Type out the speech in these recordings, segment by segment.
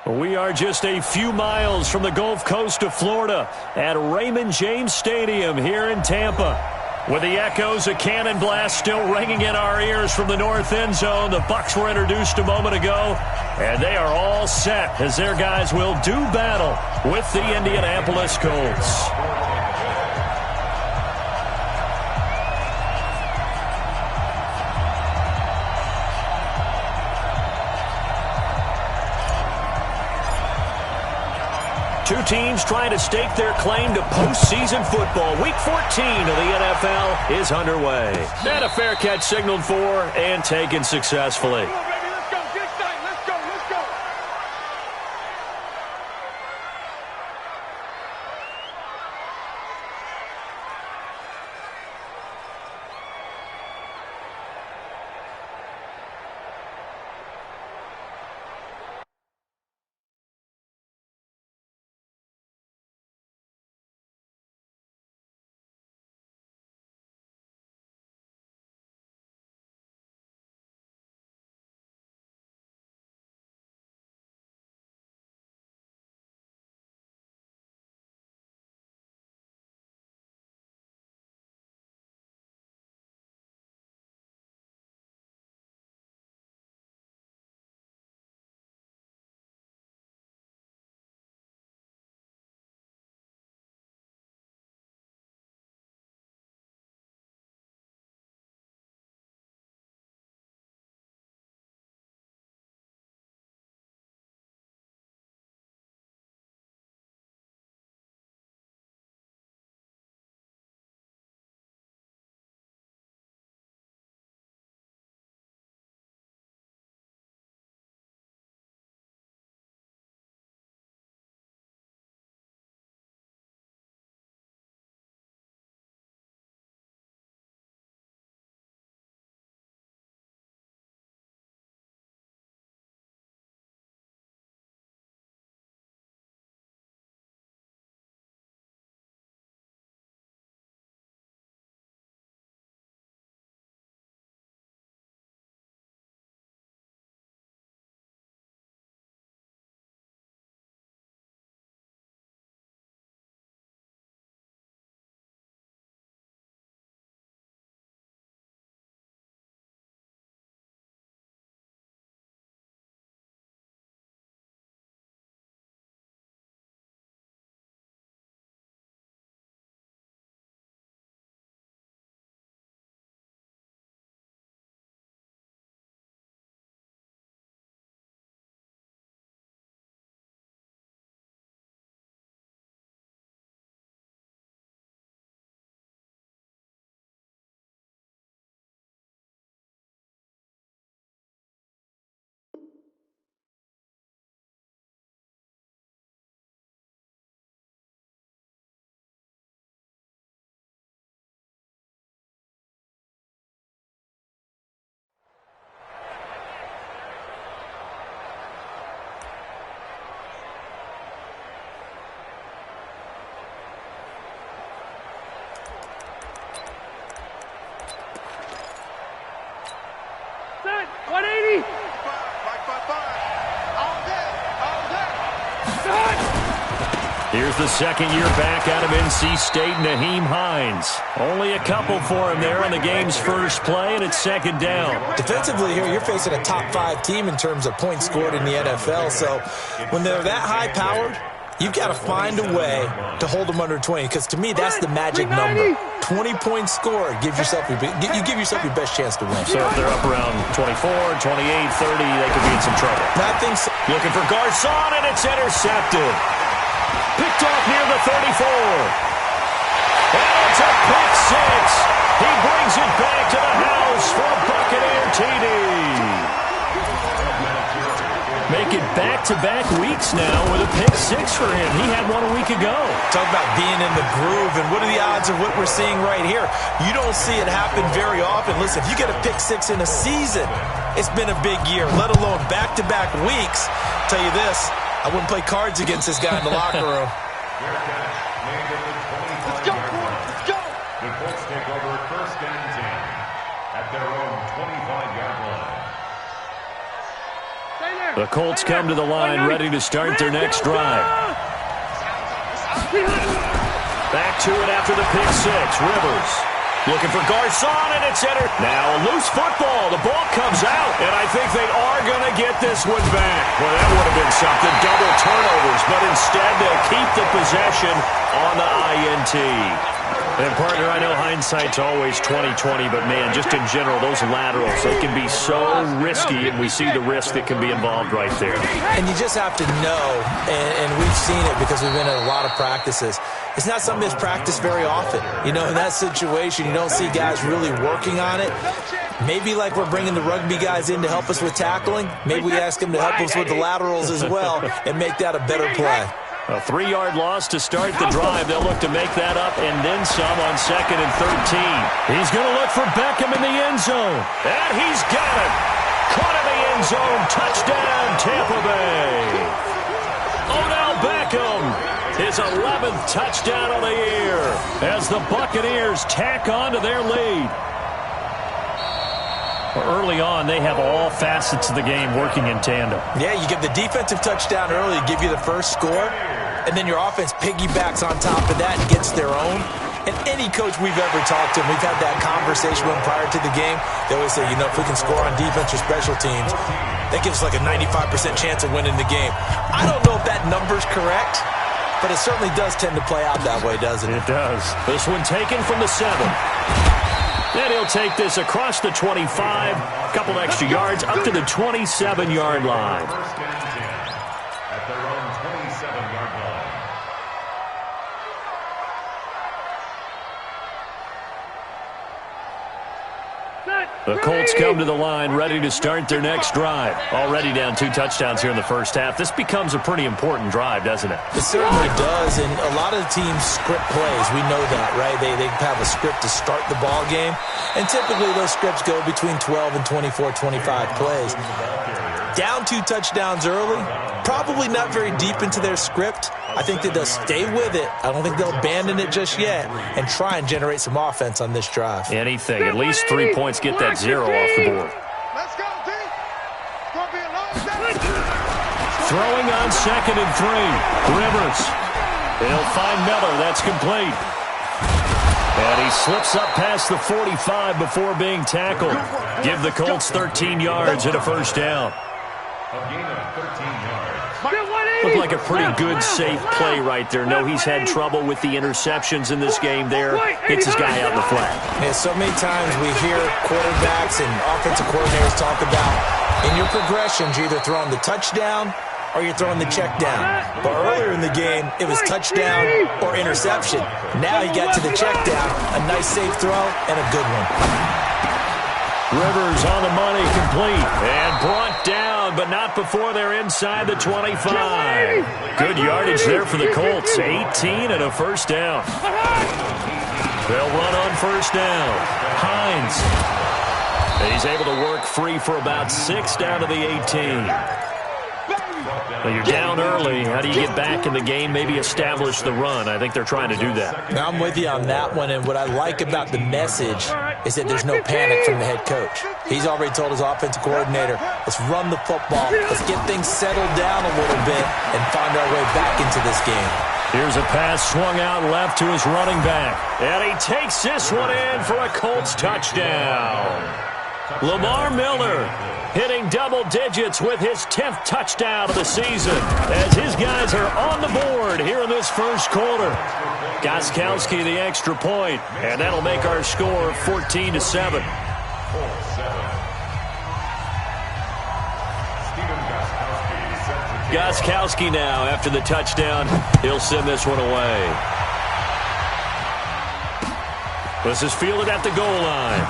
We are just a few miles from the Gulf Coast of Florida at Raymond James Stadium here in Tampa. With the echoes of cannon blast still ringing in our ears from the north end zone, the Bucs were introduced a moment ago, and they are all set as their guys will do battle with the Indianapolis Colts. Two teams trying to stake their claim to postseason football. Week 14 of the NFL is underway. And a fair catch signaled for and taken successfully. Here's the second year back out of NC State, Nyheim Hines. Only a couple for him there on the game's first play, and it's second down. Defensively here, you're facing a top-5 team in terms of points scored in the NFL. So when they're that high-powered, you've got to find a way to hold them under 20, because to me, that's the magic number. 20 points scored, you give yourself your best chance to win. So if they're up around 24, 28, 30, they could be in some trouble. Nothing. Looking for Garcon, and it's intercepted. Picked off near the 34. And it's a pick six. He brings it back to the house for a Buccaneer TD. Make it back-to-back weeks now with a pick six for him. He had one a week ago. Talk about being in the groove, and what are the odds of what we're seeing right here? You don't see it happen very often. Listen, if you get a pick six in a season, it's been a big year, let alone back-to-back weeks. I'll tell you this, I wouldn't play cards against this guy in the locker room. Let's go, let's go. The Colts take over first and 10 at their own 25-yard line. Stay there. The Colts come to the line, ready to start their next drive. Back to it after the pick six. Rivers looking for Garcon, and it's entered. Now a loose football. The ball comes out, and I think they are going to get this one back. Well, that would have been something. Double turnovers, but instead they'll keep the possession on the INT. And, partner, I know hindsight's always 20/20, but, man, just in general, those laterals, they can be so risky, and we see the risk that can be involved right there. And you just have to know, and we've seen it because we've been in a lot of practices, it's not something that's practiced very often. You know, in that situation, you don't see guys really working on it. Maybe like we're bringing the rugby guys in to help us with tackling. Maybe we ask them to help us with the laterals as well and make that a better play. A 3-yard loss to start the drive. They'll look to make that up and then some on 2nd and 13. He's going to look for Beckham in the end zone. And he's got it. Caught in the end zone. Touchdown, Tampa Bay. Odell Beckham, his 11th touchdown of the year as the Buccaneers tack on to their lead. Early on, they have all facets of the game working in tandem. Yeah, you get the defensive touchdown early, give you the first score, and then your offense piggybacks on top of that and gets their own. And any coach we've ever talked to, and we've had that conversation with them prior to the game, they always say, you know, if we can score on defense or special teams, that gives us like a 95% chance of winning the game. I don't know if that number's correct, but it certainly does tend to play out that way, doesn't it? It does. This one taken from the 7. And he'll take this across the 25, a couple extra yards, up to the 27-yard line. At their own 27-yard line. The Colts come to the line, ready to start their next drive. Already down 2 touchdowns here in the first half. This becomes a pretty important drive, doesn't it? It certainly does, and a lot of the teams script plays. We know that, right? They have a script to start the ball game, and typically those scripts go between 12 and 24, 25 plays. Down 2 touchdowns early, probably not very deep into their script. I think that they'll stay with it. I don't think they'll abandon it just yet and try and generate some offense on this drive. Anything. At least 3 points, get that 0 off the board. Let's go, D. Gonna be a long day. Throwing on 2nd and 3. Rivers. He'll find Miller. That's complete. And he slips up past the 45 before being tackled. Give the Colts 13 yards and a first down. A gain of 13 yards. Looked like a pretty good, safe play right there. No, he's had trouble with the interceptions in this game there. Hits his guy out in the flat. Yeah, so many times we hear quarterbacks and offensive coordinators talk about in your progressions, you're either throwing the touchdown or you're throwing the check down. But earlier in the game, it was touchdown or interception. Now he got to the check down, a nice safe throw, and a good one. Rivers on the money, complete, and brought down, but not before they're inside the 25. Good yardage there for the Colts, 18 and a first down. They'll run on first down. Hines. He's able to work free for about 6 down to the 18. Well, you're down early. How do you get back in the game? Maybe establish the run. I think they're trying to do that. Now, I'm with you on that one, and what I like about the message is that there's no panic from the head coach. He's already told his offensive coordinator, let's run the football, let's get things settled down a little bit and find our way back into this game. Here's a pass swung out left to his running back. And he takes this one in for a Colts touchdown. Lamar Miller hitting double digits with his 10th touchdown of the season as his guys are on the board here in this first quarter. Gostkowski the extra point, and that'll make our score 14-7. Gostkowski now after the touchdown. He'll send this one away. This is fielded at the goal line.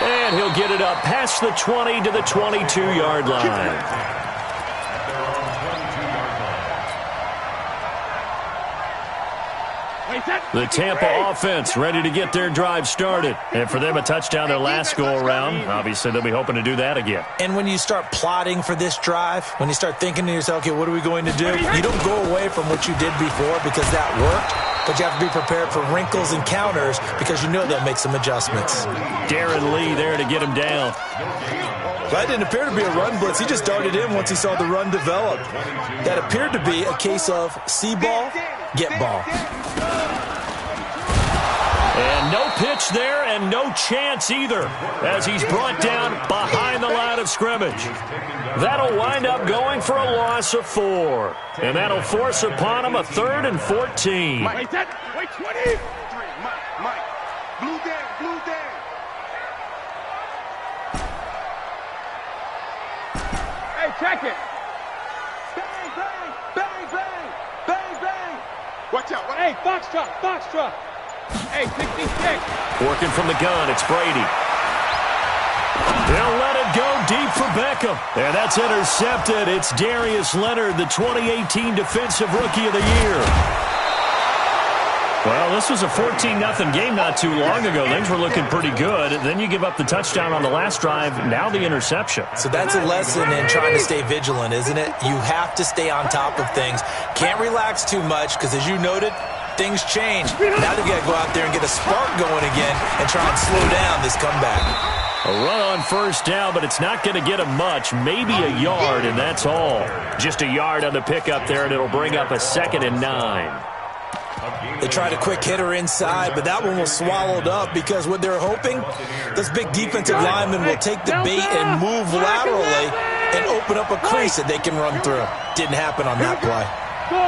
And he'll get it up past the 20 to the 22-yard line. The Tampa offense ready to get their drive started. And for them, a touchdown their last go-around. Obviously, they'll be hoping to do that again. And when you start plotting for this drive, when you start thinking to yourself, okay, what are we going to do? You don't go away from what you did before because that worked. But you have to be prepared for wrinkles and counters because you know they'll make some adjustments. Darren Lee there to get him down. That didn't appear to be a run blitz. He just darted in once he saw the run develop. That appeared to be a case of see ball, get ball. And no pitch there and no chance either as he's brought down behind the line of scrimmage. That'll wind up going for a loss of 4. And that'll force upon him a 3rd and 14. Wait, 20. Mike. Blue down. Hey, check it. Bang. Watch out. Hey, box truck. Hey, 66. Working from the gun, it's Brady. They'll let it go deep for Beckham. And that's intercepted. It's Darius Leonard, the 2018 Defensive Rookie of the Year. Well, this was a 14-0 game not too long ago. Things were looking pretty good. Then you give up the touchdown on the last drive. Now the interception. So that's a lesson in trying to stay vigilant, isn't it? You have to stay on top of things. Can't relax too much because, as you noted, things change. Now they've got to go out there and get a spark going again and try and slow down this comeback. A run on first down, but it's not going to get him much. Maybe a yard, and that's all. Just a yard on the pickup there, and it'll bring up a 2nd and 9. They tried a quick hitter inside, but that one was swallowed up because what they're hoping, this big defensive lineman will take the bait and move laterally and open up a crease that they can run through. Didn't happen on that play. Go.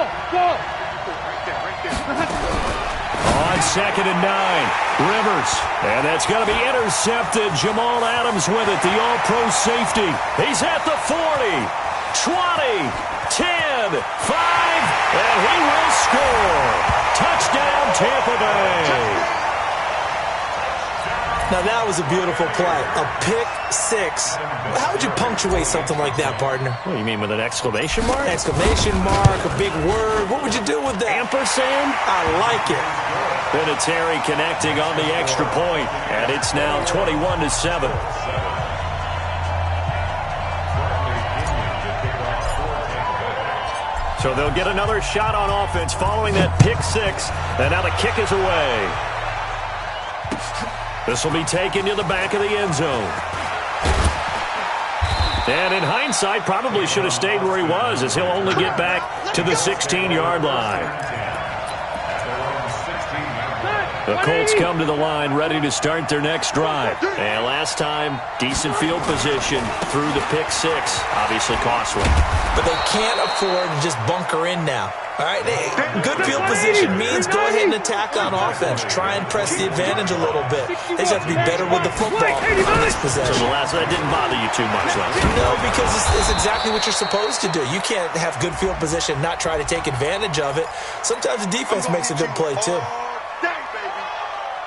On 2nd and 9, Rivers. And that's going to be intercepted. Jamal Adams with it, the all-pro safety. He's at the 40, 20, 10, 5, and he will score. Touchdown, Tampa Bay. Now, that was a beautiful play. A pick 6. How would you punctuate something like that, partner? What do you mean, with an exclamation mark? Exclamation mark, a big word. What would you do with that? Ampersand? I like it. Vinatieri connecting on the extra point, and it's now 21-7. So they'll get another shot on offense following that pick 6, and now the kick is away. This will be taken to the back of the end zone. And in hindsight, probably should have stayed where he was, as he'll only get back to the 16-yard line. The Colts come to the line ready to start their next drive. And last time, decent field position through the pick 6. Obviously costly. But they can't afford to just bunker in now. All right, good field position means go ahead and attack on offense. Try and press the advantage a little bit. They just have to be better with the football on this possession. So the last that didn't bother you too much, though? No, because it's exactly what you're supposed to do. You can't have good field position and not try to take advantage of it. Sometimes the defense makes a good play, too.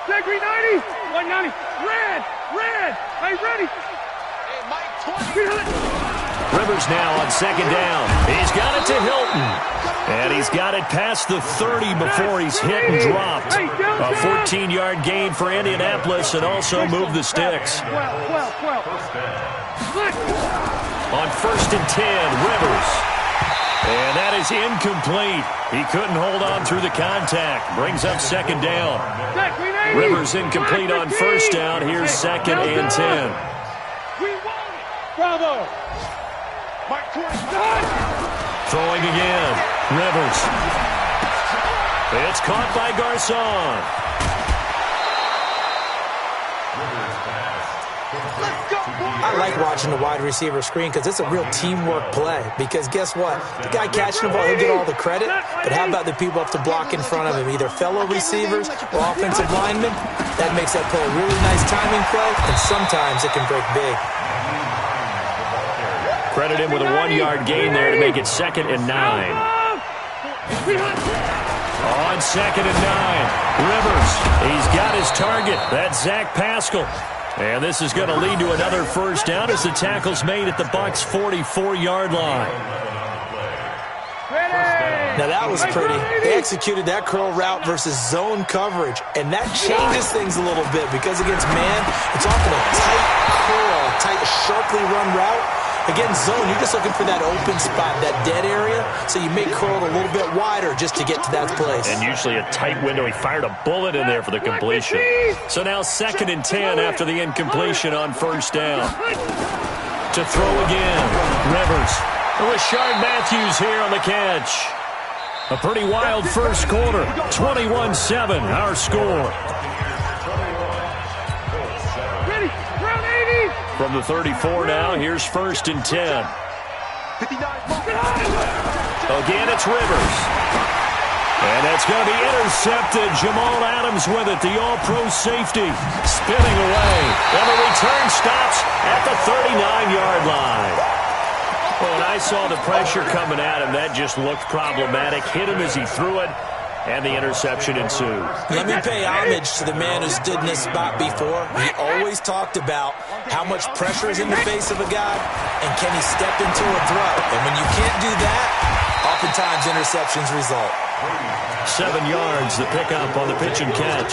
Jack 390, 190, red, hey, ready. Hey, Mike, 20. Rivers now on 2nd down. He's got it to Hilton. And he's got it past the 30 before he's hit and dropped. A 14-yard gain for Indianapolis and also moved the sticks. 12. On 1st and 10, Rivers. And that is incomplete. He couldn't hold on through the contact. Brings up 2nd down. Rivers incomplete on 1st down. Here's 2nd and 10. Bravo. Throwing again. Rivers. It's caught by Garcon. I like watching the wide receiver screen because it's a real teamwork play. Because guess what? The guy catching the ball, he'll get all the credit. But how about the people up to block in front of him? Either fellow receivers or offensive linemen. That makes that play a really nice timing play. And sometimes it can break big. Credit him with a 1-yard gain there to make it 2nd and 9. On 2nd and 9, Rivers. He's got his target. That's Zach Pascal. And this is going to lead to another 1st down as the tackle's made at the Bucs' 44-yard line. Now that was pretty. They executed that curl route versus zone coverage. And that changes things a little bit because against man, it's often a tight curl, tight, sharply run route. Against zone, you're just looking for that open spot, that dead area, so you may curl it a little bit wider just to get to that place. And usually a tight window. He fired a bullet in there for the completion. So now 2nd and 10 after the incompletion on 1st down. To to throw again. Rivers. Rashard Matthews here on the catch. A pretty wild first quarter. 21-7, our score. From the 34 now, here's 1st and 10. Again, it's Rivers. And that's going to be intercepted. Jamal Adams with it, the all-pro safety. Spinning away. And the return stops at the 39-yard line. Well, when I saw the pressure coming at him, that just looked problematic. Hit him as he threw it, and the interception ensued. Let me pay homage to the man who's stood in this spot before. He always talked about how much pressure is in the face of a guy, and can he step into a throw. And when you can't do that, oftentimes interceptions result. 7 yards, the pickup on the pitch and catch.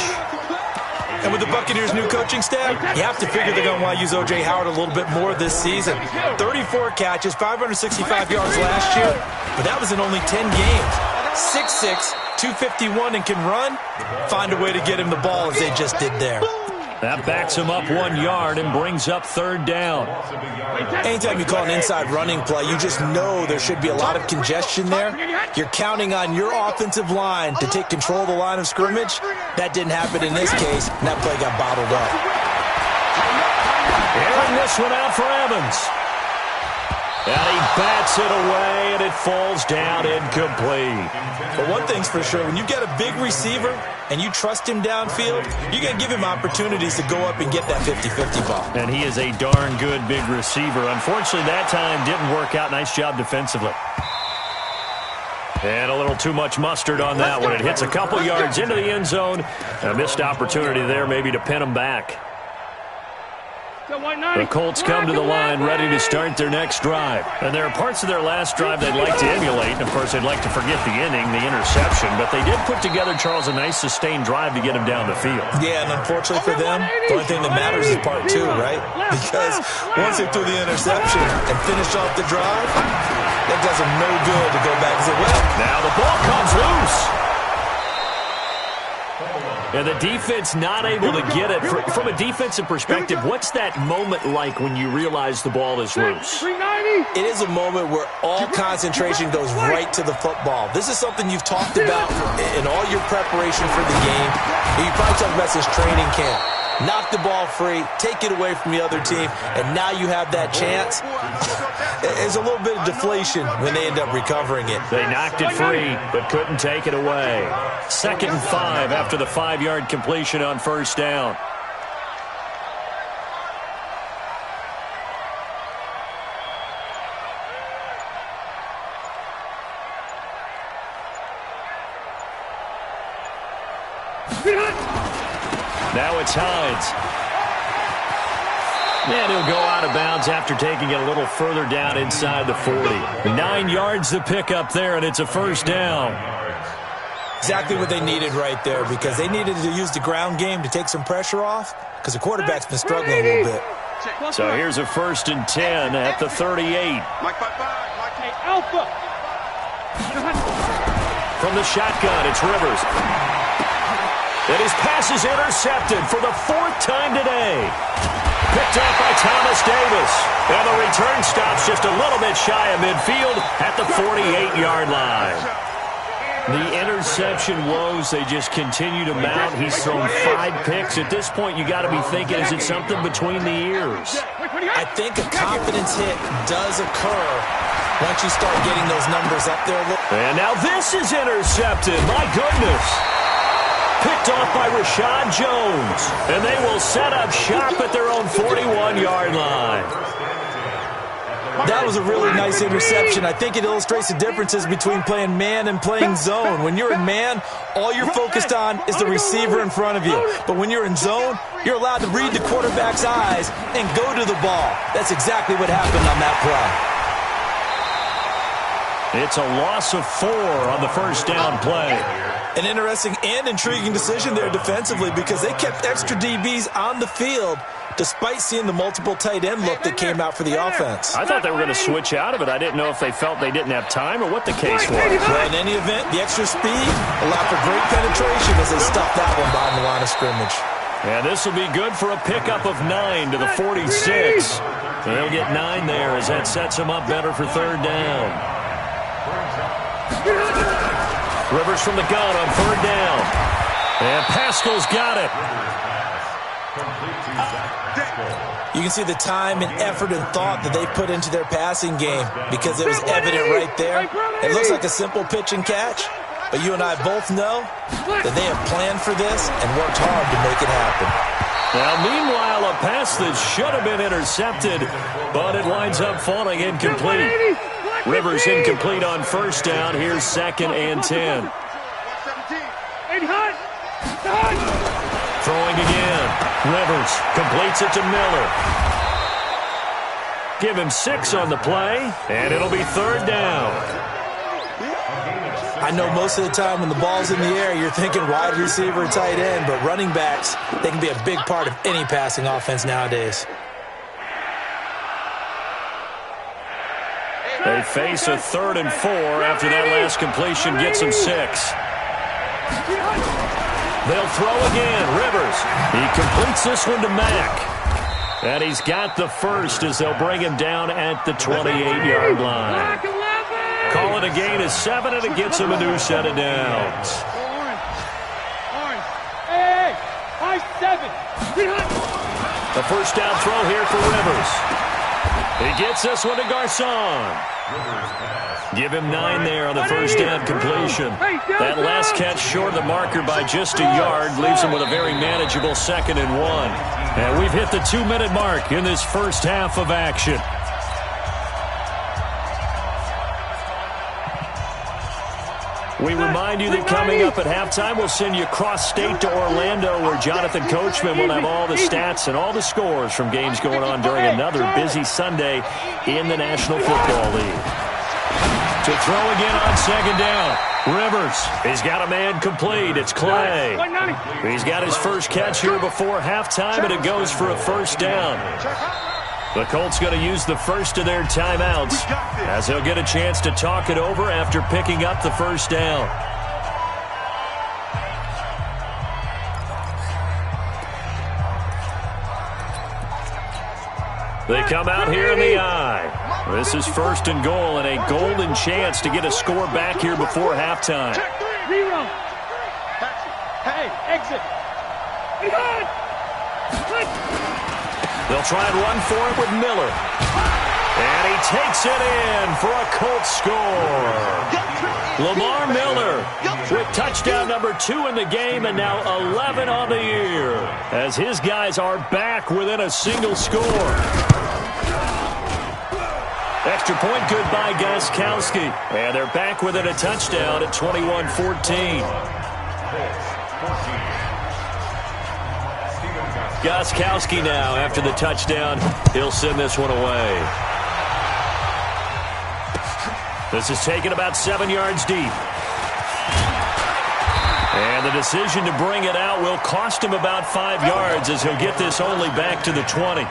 And with the Buccaneers' new coaching staff, you have to figure they're going to want to use O.J. Howard a little bit more this season. 34 catches, 565 yards last year, but that was in only 10 games. 6'6", 251, and can run. Find a way to get him the ball as they just did there. That backs him up 1 yard and brings up 3rd down. Anytime you call an inside running play, you just know there should be a lot of congestion there. You're counting on your offensive line to take control of the line of scrimmage. That didn't happen in this case, and that play got bottled up. Airing this one out for Evans. And he bats it away, and it falls down incomplete. But one thing's for sure, when you get a big receiver and you trust him downfield, you're going to give him opportunities to go up and get that 50-50 ball. And he is a darn good big receiver. Unfortunately, that time didn't work out. Nice job defensively. And a little too much mustard on that one. It hits a couple yards into the end zone. A missed opportunity there maybe to pin him back. The Colts come to the line ready to start their next drive. And there are parts of their last drive they'd like to emulate. And, of course, they'd like to forget the inning, the interception. But they did put together, Charles, a nice sustained drive to get him down the field. Yeah, and unfortunately for them, the only thing that matters is part 2, right? Because once they threw the interception and finished off the drive, that does them no good to go back and say, well, now the ball comes loose. And the defense not able to get it. From a defensive perspective, what's that moment like when you realize the ball is loose? It is a moment where all concentration goes right to the football. This is something you've talked about in all your preparation for the game. You probably talked about since training camp. Knock the ball free, take it away from the other team, and now you have that chance. There's a little bit of deflation when they end up recovering it. They knocked it free, but couldn't take it away. 2nd and 5 after the 5-yard completion on 1st down. Now it's Hines. And he'll go out of bounds after taking it a little further down inside the 40. 9 yards to pick up there, and it's a 1st down. Exactly what they needed right there, because they needed to use the ground game to take some pressure off, because the quarterback's been struggling a little bit. So here's a 1st and 10 at the 38. From the shotgun, it's Rivers. And his pass is intercepted for the 4th time today. Picked up by Thomas Davis. And the return stops just a little bit shy of midfield at the 48-yard line. The interception woes, they just continue to mount. He's thrown 5 picks. At this point, you got to be thinking, is it something between the ears? I think a confidence hit does occur once you start getting those numbers up there. And now this is intercepted. My goodness. Picked off by Rashad Jones. And they will set up shop at their own 41-yard line. That was a really nice interception. I think it illustrates the differences between playing man and playing zone. When you're in man, all you're focused on is the receiver in front of you. But when you're in zone, you're allowed to read the quarterback's eyes and go to the ball. That's exactly what happened on that play. It's a loss of 4 on the 1st down play. An interesting and intriguing decision there defensively, because they kept extra DBs on the field despite seeing the multiple tight end look that came out for the offense. I thought they were going to switch out of it. I didn't know if they felt they didn't have time or what the case was. Well, in any event, the extra speed allowed for great penetration as they stuffed that one behind the line of scrimmage. And this will be good for a pickup of 9 to the 46. They'll get 9 there as that sets them up better for third down. Rivers from the gun on third down. And Pascal's got it. You can see the time and effort and thought that they put into their passing game because it was evident right there. It looks like a simple pitch and catch, but you and I both know that they have planned for this and worked hard to make it happen. Now, meanwhile, a pass that should have been intercepted, but it winds up falling incomplete. Rivers incomplete on first down. Here's 2nd and 10. Throwing again. Rivers completes it to Miller. Give him 6 on the play, and it'll be third down. I know most of the time when the ball's in the air, you're thinking wide receiver, tight end, but running backs, they can be a big part of any passing offense nowadays. They face a 3rd and 4 after that last completion gets them 6. They'll throw again. Rivers. He completes this one to Mack. And he's got the first as they'll bring him down at the 28-yard line. Call it a gain of 7, and it gets him a new set of downs. A first down throw here for Rivers. He gets this one to Garcon. Give him 9 there on the first down completion. That last catch short of the marker by just a yard leaves him with a very manageable 2nd and 1. And we've hit the 2-minute mark in this first half of action. We remind you that coming up at halftime, we'll send you cross-state to Orlando, where Jonathan Coachman will have all the stats and all the scores from games going on during another busy Sunday in the National Football League. To throw again on 2nd down. Rivers. He's got a man complete. It's Clay. He's got his first catch here before halftime, and it goes for a first down. The Colts going to use the first of their timeouts as they'll get a chance to talk it over after picking up the first down. They come out here in the eye. This is 1st and goal and a golden chance to get a score back here before halftime. Hey, exit. They'll try and run for it with Miller. And he takes it in for a Colts score. Lamar Miller with touchdown number 2 in the game and now 11 on the year as his guys are back within a single score. Extra point good by Gostkowski. And they're back within a touchdown at 21-14. Gostkowski now after the touchdown. He'll send this one away. This is taken about 7 yards deep. And the decision to bring it out will cost him about 5 yards as he'll get this only back to the 20.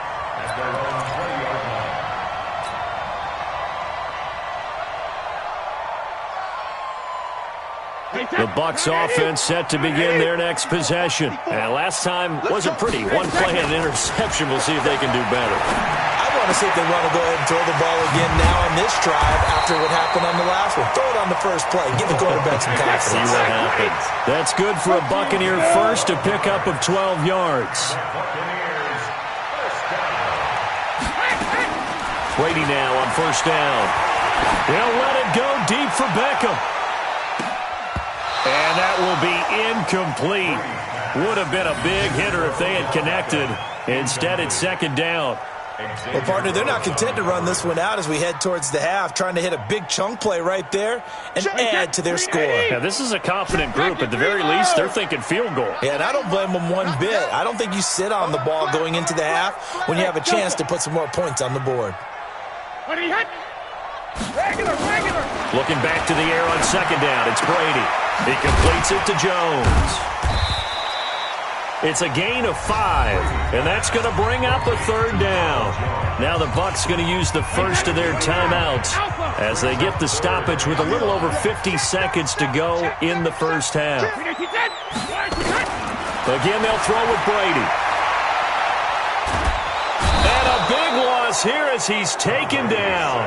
The Bucs offense set to begin their next possession. And last time wasn't pretty. One play and an interception. We'll see if they can do better. I want to see if they want to go ahead and throw the ball again now on this drive after what happened on the last one. Throw it on the first play. Give the quarterback some confidence. See what happens. That's good for a Buccaneer first, a pickup of 12 yards. Brady now on first down. He'll let it go deep for Beckham. And that will be incomplete. Would have been a big hitter if they had connected. Instead, it's 2nd down. Well, partner, they're not content to run this one out as we head towards the half, trying to hit a big chunk play right there and add to their score. Yeah, this is a confident group. At the very least, they're thinking field goal. Yeah, and I don't blame them one bit. I don't think you sit on the ball going into the half when you have a chance to put some more points on the board. Looking back to the air on 2nd down, it's Brady. He completes it to Jones. It's a gain of 5, and that's going to bring up a 3rd down. Now the Bucs going to use the first of their timeouts as they get the stoppage with a little over 50 seconds to go in the first half. Again, they'll throw with Brady. And a big loss loss here as he's taken down.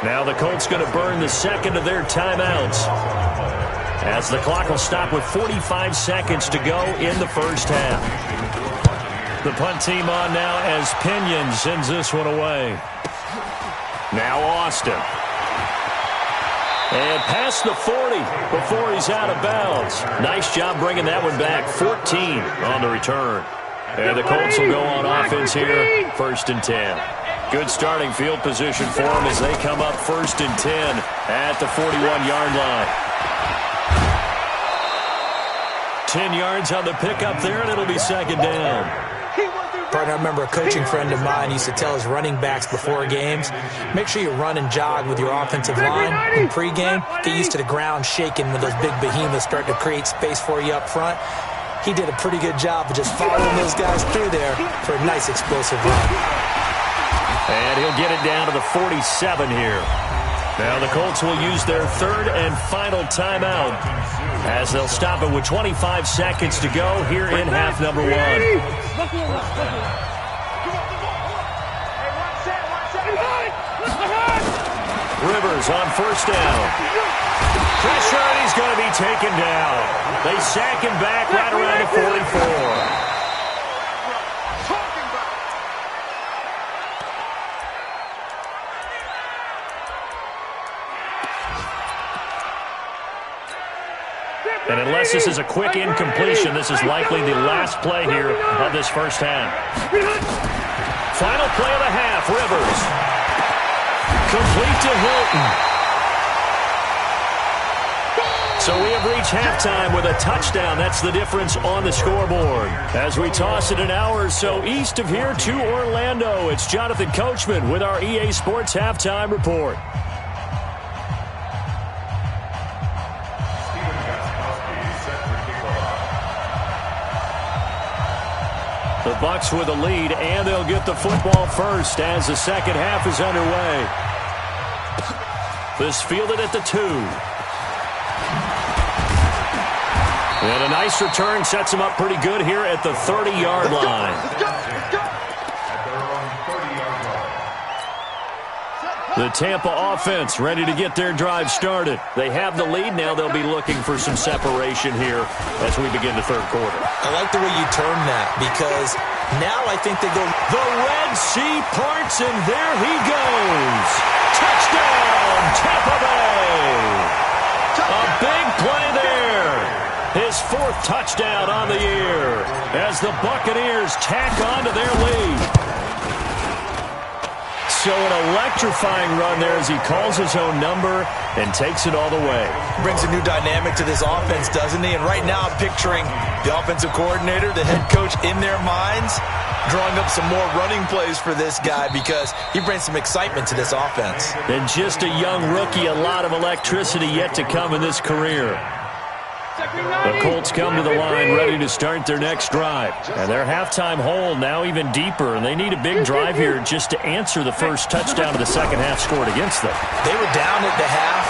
Now the Colts going to burn the second of their timeouts, as the clock will stop with 45 seconds to go in the first half. The punt team on now as Pinion sends this one away. Now Austin. And past the 40 before he's out of bounds. Nice job bringing that one back. 14 on the return. And the Colts will go on offense here, 1st and 10. Good starting field position for them as they come up 1st and 10 at the 41-yard line. 10 yards on the pickup there, and it'll be 2nd down. Partner, I remember a coaching friend of mine used to tell his running backs before games, make sure you run and jog with your offensive line in pregame. Get used to the ground shaking when those big behemoths start to create space for you up front. He did a pretty good job of just following those guys through there for a nice explosive run. And he'll get it down to the 47 here. Now the Colts will use their 3rd and final timeout as they'll stop it with 25 seconds to go here in half number 1. Rivers on 1st down. Pressure, and he's going to be taken down. They sack him back right around the 44. And unless this is a quick incompletion, this is likely the last play here of this first half. Final play of the half, Rivers. Complete to Hilton. So we have reached halftime with a touchdown. That's the difference on the scoreboard. As we toss it an hour or so east of here to Orlando, it's Jonathan Coachman with our EA Sports Halftime Report. The Bucs with the lead, and they'll get the football first as the second half is underway. This fielded at the 2. And a nice return sets him up pretty good here at the 30-yard line. The Tampa offense ready to get their drive started. They have the lead. Now they'll be looking for some separation here as we begin the 3rd quarter. I like the way you term that, because now I think they go. The Red Sea parts, and there he goes. Touchdown, Tampa Bay. A big play there. His 4th touchdown on the year as the Buccaneers tack on to their lead. So an electrifying run there as he calls his own number and takes it all the way. Brings a new dynamic to this offense, doesn't he? And right now I'm picturing the offensive coordinator, the head coach in their minds, drawing up some more running plays for this guy because he brings some excitement to this offense. And just a young rookie, a lot of electricity yet to come in this career. The Colts come to the line ready to start their next drive. And their halftime hole now even deeper, and they need a big drive here just to answer the first touchdown of the second half scored against them. They were down at the half.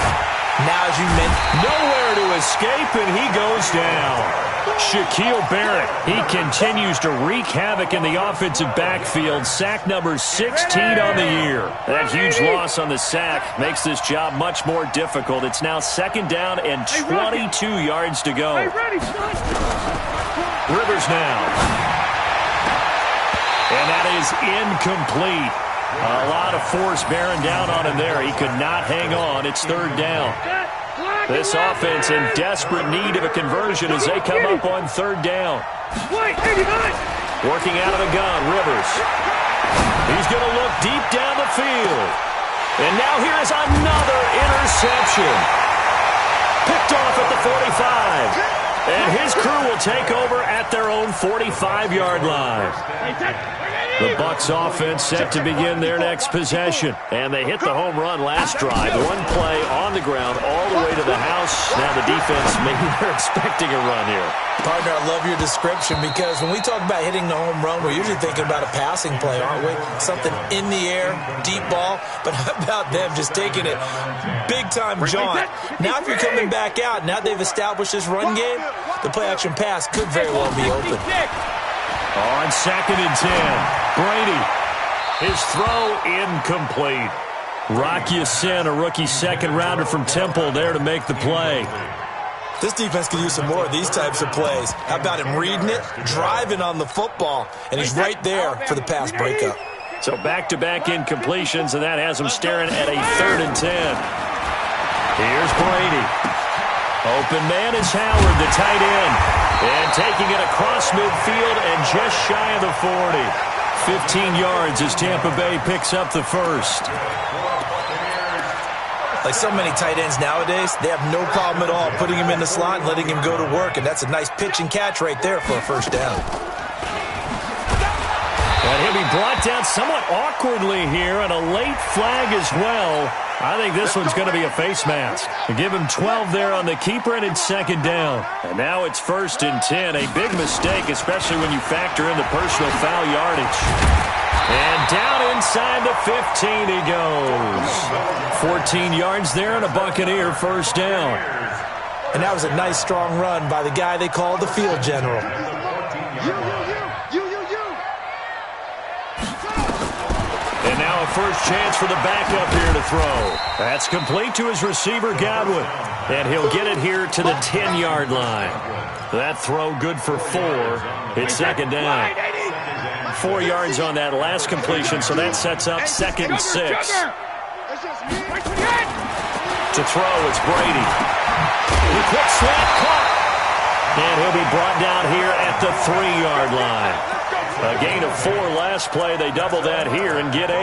Now, as you mentioned, nowhere to escape, and he goes down. Shaquille Barrett, he continues to wreak havoc in the offensive backfield. Sack number 16 on the year. That huge loss on the sack makes this job much more difficult. It's now 2nd down and 22 yards to go. Rivers now. And that is incomplete. A lot of force bearing down on him there. He could not hang on. It's 3rd down. This offense in desperate need of a conversion as they come up on 3rd down. Working out of the gun, Rivers. He's going to look deep down the field. And now here is another interception. Picked off at the 45. And his crew will take over at their own 45-yard line. The Bucs offense set to begin their next possession. And they hit the home run last drive. One play on the ground all the way to the house. Now the defense, maybe they're expecting a run here. Partner, I love your description because when we talk about hitting the home run, we're usually thinking about a passing play, aren't we? Something in the air, deep ball. But how about them just taking it big-time jaunt? Now if you're coming back out, now they've established this run game, the play-action pass could very well be open. On 2nd and 10, Brady. His throw incomplete. Rock Ya-Sin, a rookie second-rounder from Temple, there to make the play. This defense could use some more of these types of plays. How about him reading it, driving on the football, and he's right there for the pass breakup. So back-to-back incompletions, and that has him staring at a 3rd and 10. Here's Brady. Open man is Howard, the tight end. And taking it across midfield and just shy of the 40. 15 yards as Tampa Bay picks up the first. Like so many tight ends nowadays, they have no problem at all putting him in the slot and letting him go to work, and that's a nice pitch and catch right there for a first down. And he'll be brought down somewhat awkwardly here, and a late flag as well. I think this one's going to be a face mask. They give him 12 there on the keeper, and it's 2nd down. And now it's 1st and 10. A big mistake, especially when you factor in the personal foul yardage. And down inside the 15 he goes. 14 yards there and a Buccaneer first down. And that was a nice, strong run by the guy they call the field general. And now a first chance for the backup here to throw. That's complete to his receiver, Godwin. And he'll get it here to the 10-yard line. That throw good for 4. It's 2nd down. 4 yards on that last completion, so that sets up 2nd and 6. To throw, it's Brady. The quick slant caught. And he'll be brought down here at the 3-yard line. A gain of 4 last play. They double that here and get 8.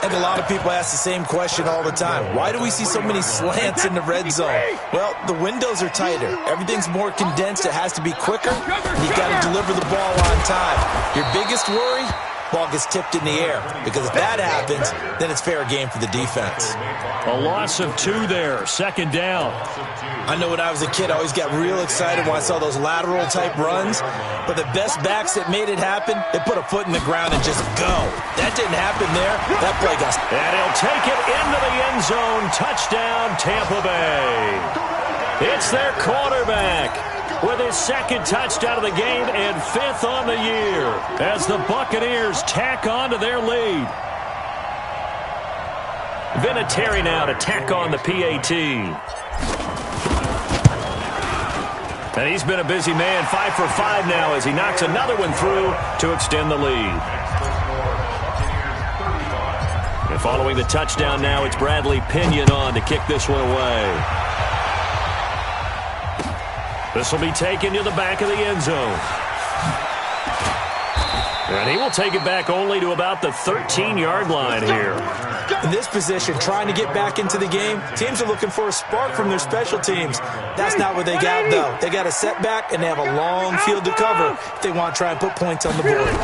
And a lot of people ask the same question all the time. Why do we see so many slants in the red zone? Well, the windows are tighter. Everything's more condensed. It has to be quicker. You've got to deliver the ball on time. Your biggest worry? Ball gets tipped in the air. Because if that happens, then it's fair game for the defense. A loss of 2 there. 2nd down. I know when I was a kid, I always got real excited when I saw those lateral-type runs. But the best backs that made it happen, they put a foot in the ground and just go. That didn't happen there. That play got... And he'll take it into the end zone. Touchdown, Tampa Bay. It's their quarterback with his 2nd touchdown of the game and 5th on the year as the Buccaneers tack on to their lead. Vinatieri now to tack on the PAT. And he's been a busy man, 5 for 5 now as he knocks another one through to extend the lead. And following the touchdown now, it's Bradley Pinion on to kick this one away. This will be taken to the back of the end zone. And he will take it back only to about the 13-yard line here. In this position, trying to get back into the game, teams are looking for a spark from their special teams. That's not what they got, though. They got a setback, and they have a long field to cover if they want to try and put points on the board.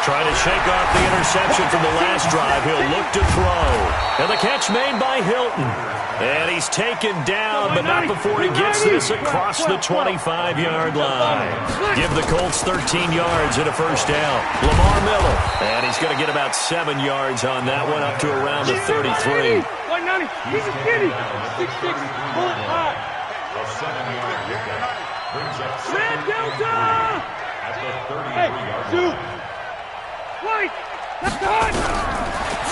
Trying to shake off the interception from the last drive. He'll look to throw. And the catch made by Hilton. And he's taken down, but not before he gets this across the 25-yard line. Give the Colts 13 yards and a first down. Lamar Miller. And he's going to get about 7 yards on that one, up to around the 33. 190. He's a kitty. 6'6". Pull it high. A 7-yard pickup brings up Red Delta at the 33-yard line. Right. That's hot.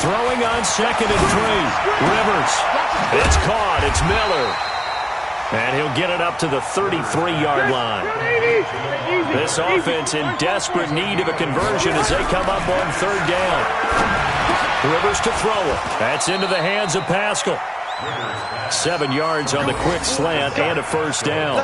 Throwing on 2nd and 3. Rivers. It's caught. It's Miller. And he'll get it up to the 33-yard line. This offense in desperate need of a conversion as they come up on 3rd down. Rivers to throw it. That's into the hands of Pascal. 7 yards on the quick slant and a first down.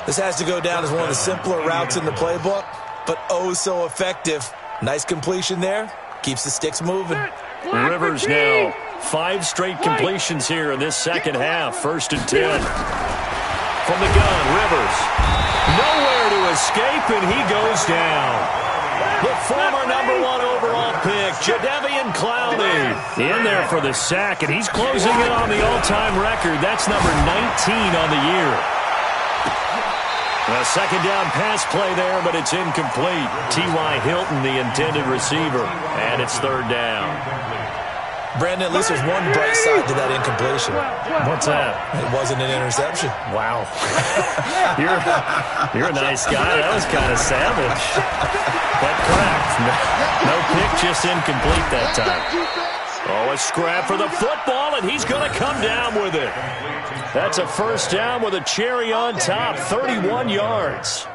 This has to go down as one of the simpler routes in the playbook, but oh so effective. Nice completion there. Keeps the sticks moving. Rivers now. 5 straight completions here in this second half. 1st and 10. From the gun, Rivers. Nowhere to escape, and he goes down. The former #1 overall pick, Jadeveon Clowney, in there for the sack, and he's closing in on the all-time record. That's number 19 on the year. A second down pass play there, but it's incomplete. T.Y. Hilton, the intended receiver, and it's 3rd down. Brandon, at least there's one bright side to that incompletion. What's that? It wasn't an interception. Wow. You're a nice guy. That was kind of savage. But correct. No pick, just incomplete that time. Oh, a scrap for the football, and he's going to come down with it. That's a first down with a cherry on top, 31 yards.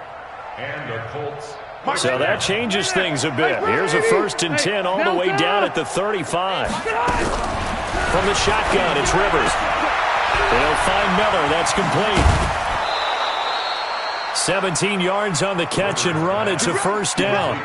And the Colts. So that changes things a bit. Here's a 1st and 10 all the way down at the 35. From the shotgun, it's Rivers. They'll find Miller. That's complete. 17 yards on the catch and run. It's a first down.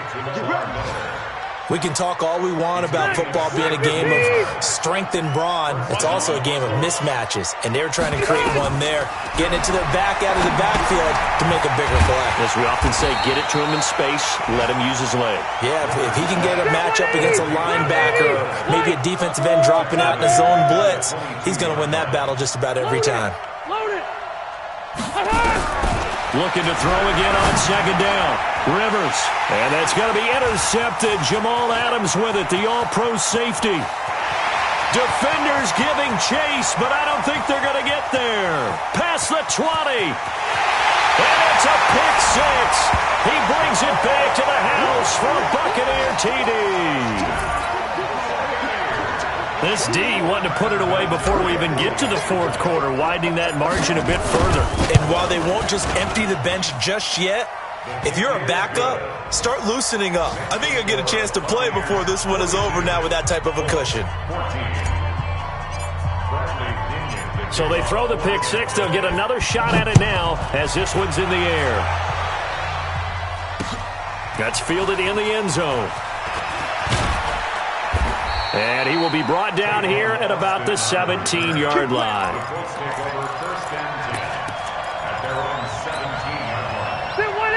We can talk all we want about football being a game of strength and brawn. It's also a game of mismatches, and they're trying to create one there, getting it to their back out of the backfield to make a bigger play. As we often say, get it to him in space, let him use his leg. Yeah, if he can get a matchup against a linebacker or maybe a defensive end dropping out in a zone blitz, he's going to win that battle just about every time. Looking to throw again on 2nd down. Rivers. And that's going to be intercepted. Jamal Adams with it, the all-pro safety. Defenders giving chase, but I don't think they're going to get there. Past the 20. And it's a pick six. He brings it back to the house for a Buccaneer TD. This D wanting to put it away before we even get to the 4th quarter, widening that margin a bit further. And while they won't just empty the bench just yet, if you're a backup, start loosening up. I think you'll get a chance to play before this one is over now with that type of a cushion. So they throw the pick six. They'll get another shot at it now as this one's in the air. That's fielded in the end zone. And he will be brought down here at about the 17-yard line.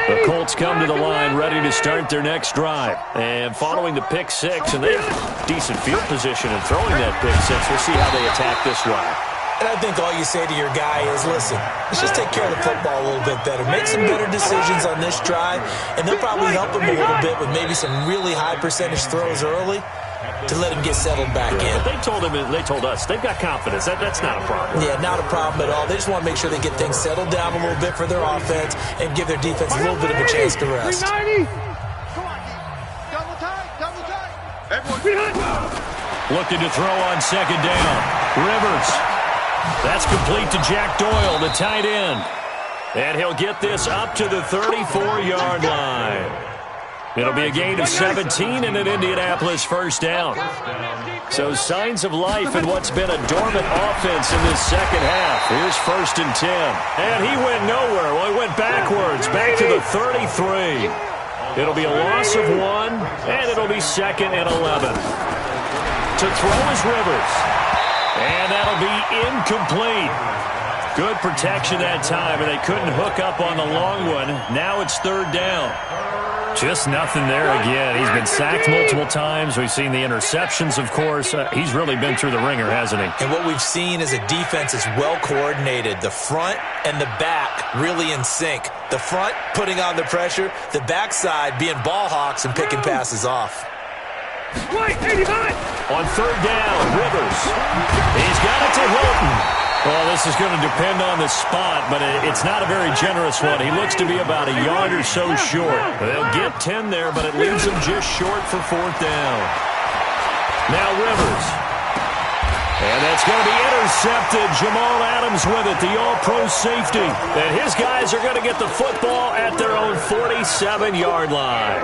The Colts come to the line ready to start their next drive. And following the pick six, and they have decent field position in throwing that pick six. We'll see how they attack this drive. And I think all you say to your guy is, listen, let's just take care of the football a little bit better. Make some better decisions on this drive, and they'll probably help him a little bit with maybe some really high percentage throws early to let him get settled back in. They told us, they've got confidence. That's not a problem. Yeah, not a problem at all. They just want to make sure they get things settled down a little bit for their offense and give their defense a little bit of a chance to rest. Looking to throw on 2nd down. Rivers. That's complete to Jack Doyle, the tight end. And he'll get this up to the 34-yard line. It'll be a gain of 17 and an Indianapolis first down. So signs of life in what's been a dormant offense in this second half. Here's 1st and 10. And he went nowhere. Well, he went backwards, back to the 33. It'll be a loss of 1, and it'll be 2nd and 11. To throw is Rivers. And that'll be incomplete. Good protection that time, and they couldn't hook up on the long one. Now it's 3rd down. Just nothing there again. He's been sacked multiple times. We've seen the interceptions, of course. He's really been through the ringer, hasn't he? And what we've seen is a defense that's well coordinated. The front and the back really in sync. The front putting on the pressure, the backside being ball hawks and picking passes off. On 3rd down, Rivers. He's got it to Hilton. Well, this is going to depend on the spot, but it's not a very generous one. He looks to be about a yard or so short. They'll get 10 there, but it leaves them just short for 4th down. Now Rivers. And that's going to be intercepted. Jamal Adams with it, the all-pro safety. And his guys are going to get the football at their own 47-yard line.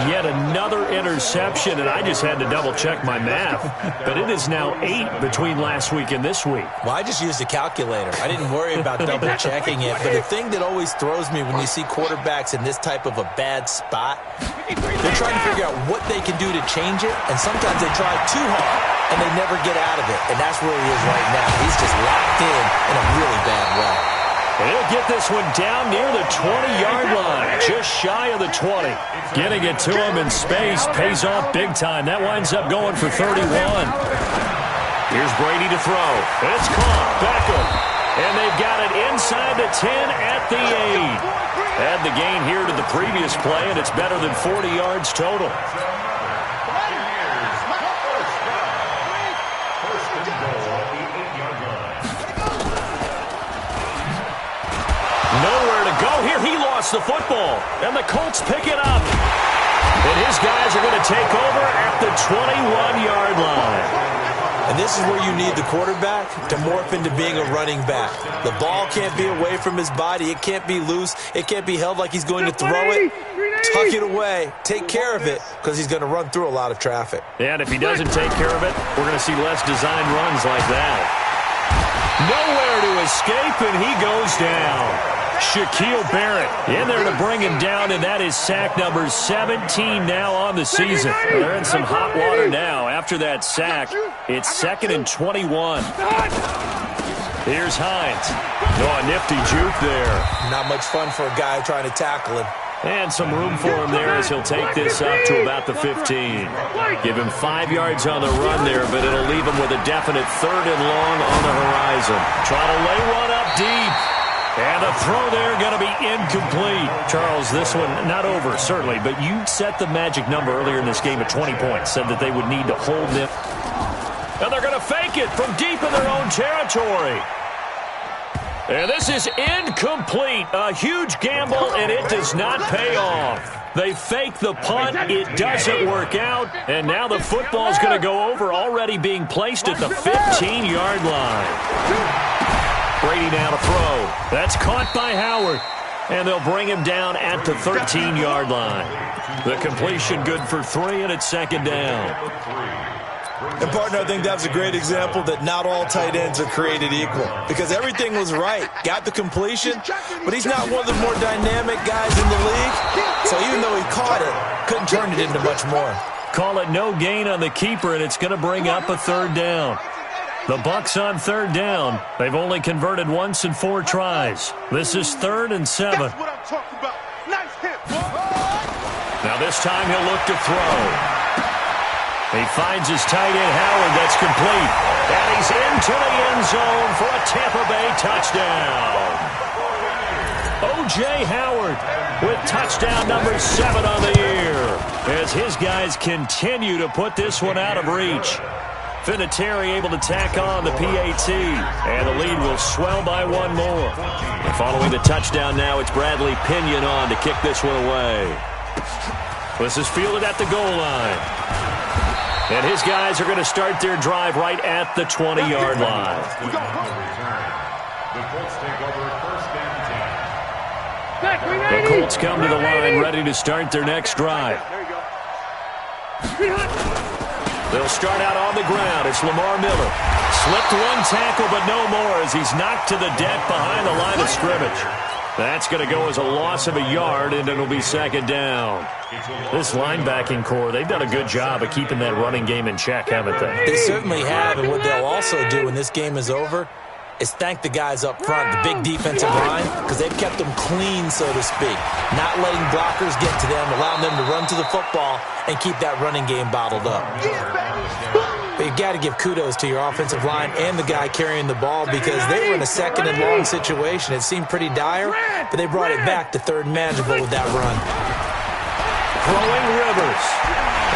Yet another interception, and I just had to double-check my math. But it is now 8 between last week and this week. Well, I just used a calculator. I didn't worry about double-checking it. But the thing that always throws me when you see quarterbacks in this type of a bad spot, they're trying to figure out what they can do to change it, and sometimes they try too hard, and they never get out of it. And that's where he is right now. He's just locked in a really bad way. And he'll get this one down near the 20-yard line, just shy of the 20. Getting it to him in space pays off big time. That winds up going for 31. Here's Brady to throw. It's caught. Beckham. And they've got it inside the 10 at the 8. Add the gain here to the previous play, and it's better than 40 yards total. the football, and the Colts pick it up. And his guys are going to take over at the 21-yard line. And this is where you need the quarterback to morph into being a running back. The ball can't be away from his body. It can't be loose. It can't be held like he's going to throw it. Tuck it away. Take care of it because he's going to run through a lot of traffic. And if he doesn't take care of it, we're going to see less designed runs like that. Nowhere to escape, and he goes down. Shaquille Barrett in there to bring him down, and that is sack number 17 now on the season. They're in some hot water now. After that sack, it's 2nd and 21. Here's Hines. Oh, a nifty juke there. Not much fun for a guy trying to tackle him. And some room for him there as he'll take this up to about the 15. Give him 5 yards on the run there, but it'll leave him with a definite 3rd and long on the horizon. Try to lay one up deep. And the throw there going to be incomplete. Charles, this one not over, certainly, but you set the magic number earlier in this game at 20 points, said that they would need to hold them. And they're going to fake it from deep in their own territory. And this is incomplete. A huge gamble, and it does not pay off. They fake the punt. It doesn't work out. And now the football's going to go over, already being placed at the 15-yard line. Brady now to throw. That's caught by Howard. And they'll bring him down at the 13-yard line. The completion good for 3, and it's 2nd down. And, partner, I think that's a great example that not all tight ends are created equal. Because everything was right. Got the completion, but he's not one of the more dynamic guys in the league. So even though he caught it, couldn't turn it into much more. Call it no gain on the keeper, and it's going to bring up a 3rd down. The Bucs on 3rd down. They've only converted once in 4 tries. This is 3rd and 7. That's what I'm talking about. Nice hit. Now this time he'll look to throw. He finds his tight end Howard. That's complete. And he's into the end zone for a Tampa Bay touchdown. O.J. Howard with touchdown number 7 on the year as his guys continue to put this one out of reach. Vinatieri able to tack on the PAT, and the lead will swell by 1 more. And following the touchdown now, it's Bradley Pinion on to kick this one away. This is fielded at the goal line. And his guys are going to start their drive right at the 20-yard line. The Colts come to the line ready to start their next drive. They'll start out on the ground. It's Lamar Miller. Slipped 1 tackle, but no more as he's knocked to the deck behind the line of scrimmage. That's going to go as a loss of a yard, and it'll be 2nd down. This linebacking core, they've done a good job of keeping that running game in check, haven't they? They certainly have, and what they'll also do when this game is over is thank the guys up front, the big defensive line, because they've kept them clean, so to speak. Not letting blockers get to them, allowing them to run to the football and keep that running game bottled up. But you've got to give kudos to your offensive line and the guy carrying the ball because they were in a 2nd and long situation. It seemed pretty dire, but they brought it back to 3rd and manageable with that run. Throwing Rivers.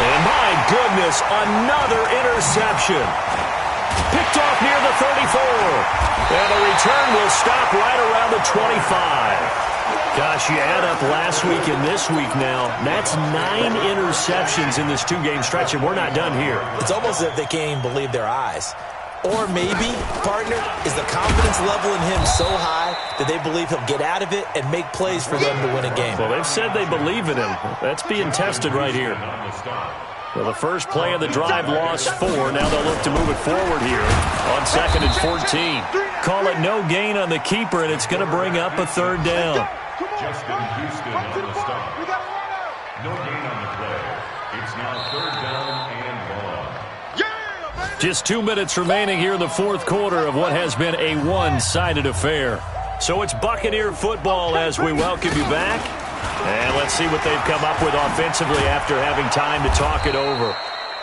And my goodness, another interception. Picked off near the 34. And the return will stop right around the 25. Gosh, you add up last week and this week now, that's 9 interceptions in this 2-game stretch, and we're not done here. It's almost as if they can't even believe their eyes. Or maybe, partner, is the confidence level in him so high that they believe he'll get out of it and make plays for them to win a game. Well, they've said they believe in him. That's being tested right here. Well, the first play of the drive lost 4. Now they'll look to move it forward here on 2nd and 14. Call it no gain on the keeper, and it's going to bring up a 3rd down. Justin Houston on the stop. No gain on the play. It's now 3rd down and 1. Just 2 minutes remaining here in the 4th quarter of what has been a one-sided affair. So it's Buccaneer football as we welcome you back. And let's see what they've come up with offensively after having time to talk it over.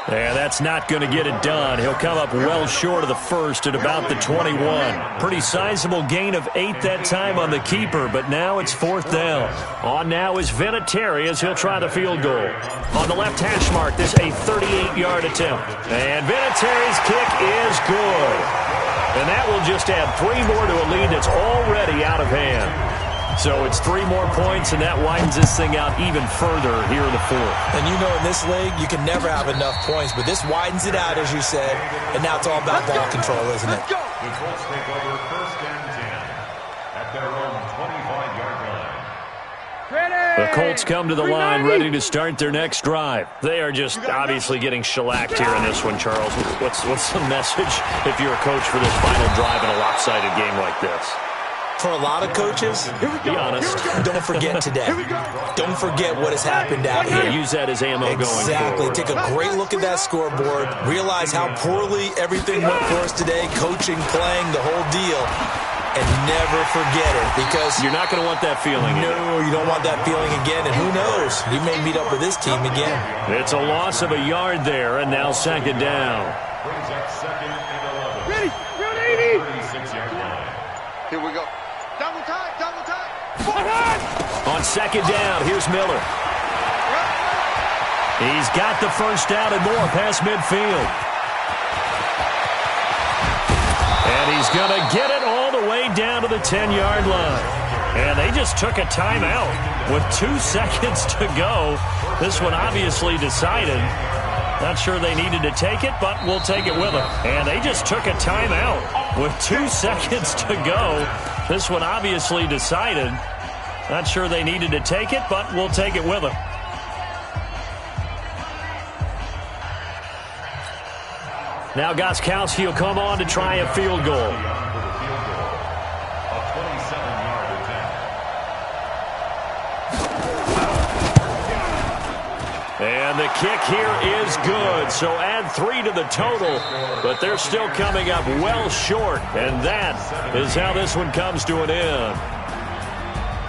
And that's not going to get it done. He'll come up well short of the first at about the 21. Pretty sizable gain of 8 that time on the keeper, but now it's 4th down. On now is Vinatieri as he'll try the field goal. On the left hash mark, this a 38-yard attempt. And Vinatieri's kick is good. And that will just add 3 more to a lead that's already out of hand. So it's 3 more points, and that widens this thing out even further here in the fourth. And you know in this league, you can never have enough points, but this widens it out, as you said, and now it's all about ball control, isn't it? The Colts take over 1st and 10 at their own 25-yard line. The Colts come to the line ready to start their next drive. They are just obviously getting shellacked here in this one, Charles. What's the message if you're a coach for this final drive in a lopsided game like this? For a lot of coaches, be honest. Don't forget today. Don't forget what has happened out here. Use that as ammo going forward. Exactly. Take a great look at that scoreboard. Realize how poorly everything went for us today. Coaching, playing, the whole deal. And never forget it, because you're not going to want that feeling. No, you don't want that feeling again. And who knows? You may meet up with this team again. It's a loss of a yard there, and now 2nd down. Brings up 2nd and 11. Ready, 80. 36-yard line. Here we go. Double time, double time. On 2nd down, here's Miller. He's got the 1st down and more past midfield. And he's going to get it all the way down to the 10-yard line. And they just took a timeout with 2 seconds to go. This one obviously decided. Not sure they needed to take it, but we'll take it with them. And they just took a timeout with 2 seconds to go. This one obviously decided. Not sure they needed to take it, but we'll take it with them. Now Gostkowski will come on to try a field goal. And the kick here is good, so add 3 to the total, but they're still coming up well short, and that is how this one comes to an end.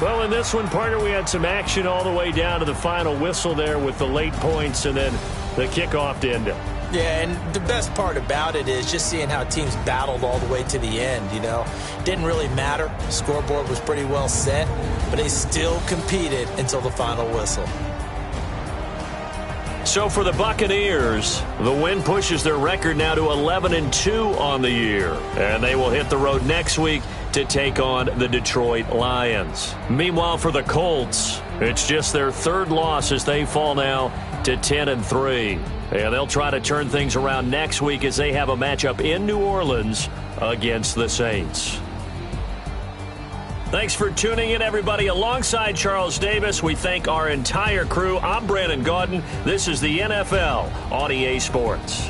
Well, in this one, partner, we had some action all the way down to the final whistle there with the late points and then the kickoff to end it. Yeah, and the best part about it is just seeing how teams battled all the way to the end, you know. Didn't really matter. Scoreboard was pretty well set, but they still competed until the final whistle. So for the Buccaneers, the win pushes their record now to 11-2 on the year. And they will hit the road next week to take on the Detroit Lions. Meanwhile, for the Colts, it's just their 3rd loss as they fall now to 10-3. And they'll try to turn things around next week as they have a matchup in New Orleans against the Saints. Thanks for tuning in, everybody. Alongside Charles Davis, we thank our entire crew. I'm Brandon Gaudin. This is the NFL on EA Sports.